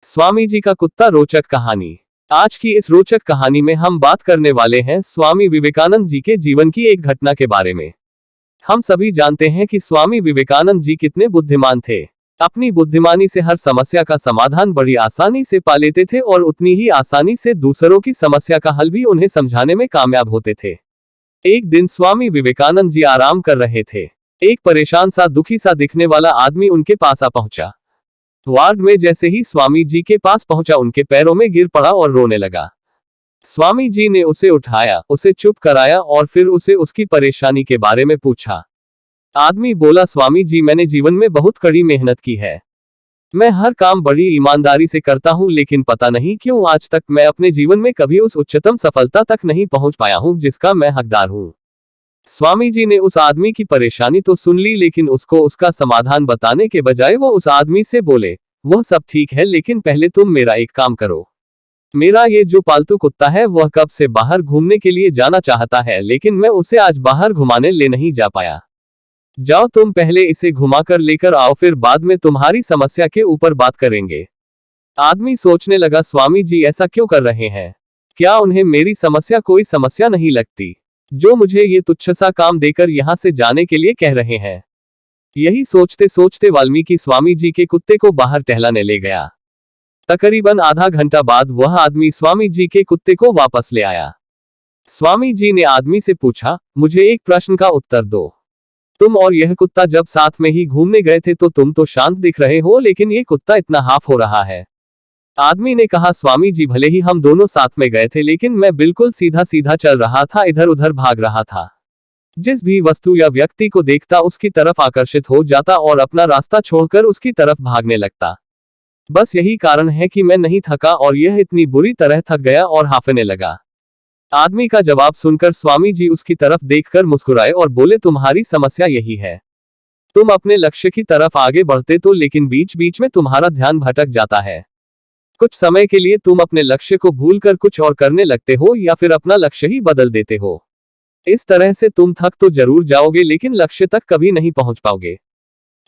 स्वामी जी का कुत्ता रोचक कहानी। आज की इस रोचक कहानी में हम बात करने वाले हैं स्वामी विवेकानंद जी के जीवन की एक घटना के बारे में। हम सभी जानते हैं कि स्वामी विवेकानंद जी कितने बुद्धिमान थे। अपनी बुद्धिमानी से हर समस्या का समाधान बड़ी आसानी से पा लेते थे और उतनी ही आसानी से दूसरों की समस्या का हल भी उन्हें समझाने में कामयाब होते थे। एक दिन स्वामी विवेकानंद जी आराम कर रहे थे। एक परेशान सा दुखी सा दिखने वाला आदमी उनके पास आ पहुंचा। वार्ड में जैसे ही स्वामी जी के पास पहुंचा उनके पैरों में गिर पड़ा और रोने लगा। स्वामी जी ने उसे उठाया, उसे चुप कराया और फिर उसे उसकी परेशानी के बारे में पूछा। आदमी बोला, स्वामी जी, मैंने जीवन में बहुत कड़ी मेहनत की है। मैं हर काम बड़ी ईमानदारी से करता हूं, लेकिन पता नहीं क्यों आज तक मैं अपने जीवन में कभी उस उच्चतम सफलता तक नहीं पहुंच पाया हूं जिसका मैं हकदार हूं। स्वामी जी ने उस आदमी की परेशानी तो सुन ली, लेकिन उसको उसका समाधान बताने के बजाय वो उस आदमी से बोले, वह सब ठीक है, लेकिन पहले तुम मेरा एक काम करो। मेरा ये जो पालतू कुत्ता है वह कब से बाहर घूमने के लिए जाना चाहता है, लेकिन मैं उसे आज बाहर घुमाने ले नहीं जा पाया। जाओ, तुम पहले इसे घुमाकर लेकर आओ, फिर बाद में तुम्हारी समस्या के ऊपर बात करेंगे। आदमी सोचने लगा, स्वामी जी ऐसा क्यों कर रहे हैं? क्या उन्हें मेरी समस्या कोई समस्या नहीं लगती, जो मुझे ये तुच्छ सा काम देकर यहां से जाने के लिए कह रहे हैं? यही सोचते सोचते वाल्मीकि स्वामी जी के कुत्ते को बाहर टहलाने ले गया। तकरीबन आधा घंटा बाद वह आदमी स्वामी जी के कुत्ते को वापस ले आया। स्वामी जी ने आदमी से पूछा, मुझे एक प्रश्न का उत्तर दो। तुम और यह कुत्ता जब साथ में ही घूमने गए थे तो तुम तो शांत दिख रहे हो, लेकिन ये कुत्ता इतना हाफ हो रहा है। आदमी ने कहा, स्वामी जी, भले ही हम दोनों साथ में गए थे, लेकिन मैं बिल्कुल सीधा सीधा चल रहा था, इधर उधर भाग रहा था। जिस भी वस्तु या व्यक्ति को देखता उसकी तरफ आकर्षित हो जाता और अपना रास्ता छोड़कर उसकी तरफ भागने लगता। बस यही कारण है कि मैं नहीं थका और यह इतनी बुरी तरह थक गया और हांफने लगा। आदमी का जवाब सुनकर स्वामी जी उसकी तरफ देखकर मुस्कुराए और बोले, तुम्हारी समस्या यही है। तुम अपने लक्ष्य की तरफ आगे बढ़ते तो, लेकिन बीच बीच में तुम्हारा ध्यान भटक जाता है। कुछ समय के लिए तुम अपने लक्ष्य को भूलकर कुछ और करने लगते हो या फिर अपना लक्ष्य ही बदल देते हो। इस तरह से तुम थक तो जरूर जाओगे, लेकिन लक्ष्य तक कभी नहीं पहुंच पाओगे।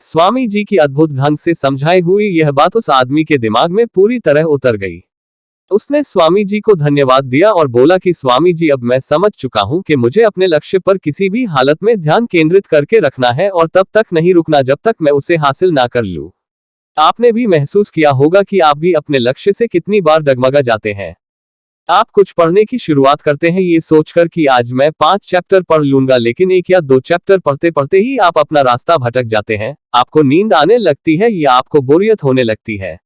स्वामी जी की अद्भुत ढंग से समझाई हुई यह बात उस आदमी के दिमाग में पूरी तरह उतर गई। उसने स्वामी जी को धन्यवाद दिया और बोला कि स्वामी जी, अब मैं समझ चुका हूं कि मुझे अपने लक्ष्य पर किसी भी हालत में ध्यान केंद्रित करके रखना है और तब तक नहीं रुकना जब तक मैं उसे हासिल ना कर लूं। आपने भी महसूस किया होगा कि आप भी अपने लक्ष्य से कितनी बार डगमगा जाते हैं। आप कुछ पढ़ने की शुरुआत करते हैं ये सोचकर कि आज मैं 5 चैप्टर पढ़ लूंगा, लेकिन 1 या 2 चैप्टर पढ़ते पढ़ते ही आप अपना रास्ता भटक जाते हैं। आपको नींद आने लगती है या आपको बोरियत होने लगती है।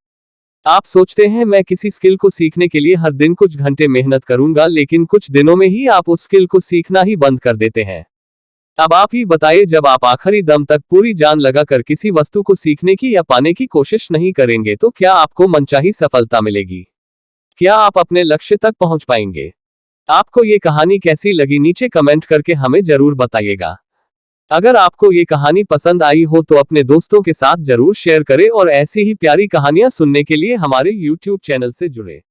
आप सोचते हैं, मैं किसी स्किल को सीखने के लिए हर दिन कुछ घंटे मेहनत करूंगा, लेकिन कुछ दिनों में ही आप उस स्किल को सीखना ही बंद कर देते हैं। अब आप ही बताइए, जब आप आखिरी दम तक पूरी जान लगाकर किसी वस्तु को सीखने की या पाने की कोशिश नहीं करेंगे तो क्या आपको मनचाही सफलता मिलेगी? क्या आप अपने लक्ष्य तक पहुंच पाएंगे? आपको ये कहानी कैसी लगी नीचे कमेंट करके हमें जरूर बताइएगा। अगर आपको ये कहानी पसंद आई हो तो अपने दोस्तों के साथ जरूर शेयर करें और ऐसी ही प्यारी कहानियां सुनने के लिए हमारे YouTube चैनल से जुड़े।